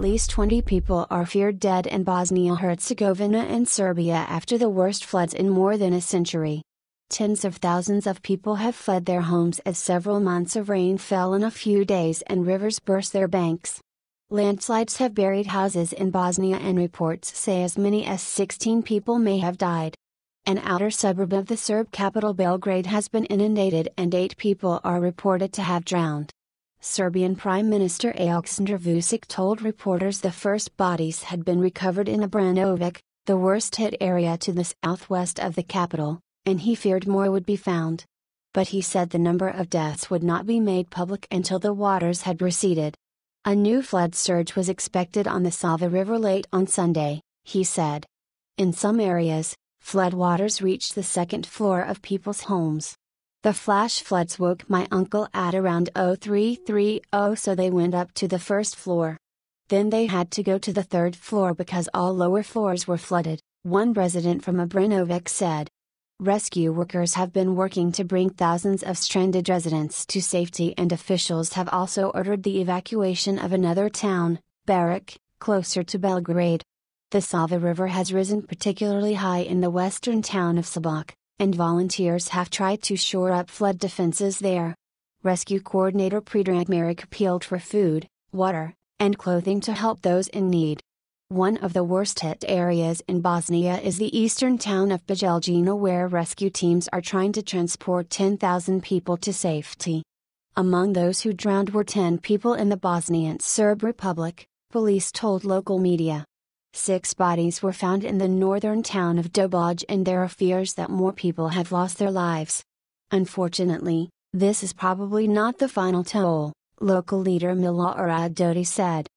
least 20 people are feared dead in Bosnia-Herzegovina and Serbia after the worst floods in more than a century. Tens of thousands of people have fled their homes as several months of rain fell in a few days and rivers burst their banks. Landslides have buried houses in Bosnia and reports say as many as 16 people may have died. An outer suburb of the Serb capital Belgrade has been inundated and 8 people are reported to have drowned. Serbian Prime Minister Aleksandar Vučić told reporters the first bodies had been recovered in Obrenović, the worst-hit area to the southwest of the capital, and he feared more would be found. But he said the number of deaths would not be made public until the waters had receded. A new flood surge was expected on the Sava River late on Sunday, he said. In some areas, floodwaters reached the second floor of people's homes. The flash floods woke my uncle at around 0330, so they went up to the first floor. Then they had to go to the third floor because all lower floors were flooded, one resident from Obrenović said. Rescue workers have been working to bring thousands of stranded residents to safety, and officials have also ordered the evacuation of another town, Barrack, closer to Belgrade. The Sava River has risen particularly high in the western town of Sabak, and volunteers have tried to shore up flood defenses there. Rescue coordinator Predrag Maric appealed for food, water, and clothing to help those in need. One of the worst-hit areas in Bosnia is the eastern town of Bijeljina, where rescue teams are trying to transport 10,000 people to safety. Among those who drowned were 10 people in the Bosnian Serb Republic, police told local media. 6 bodies were found in the northern town of Doboj, and there are fears that more people have lost their lives. Unfortunately, this is probably not the final toll, local leader Milorad Dodić said.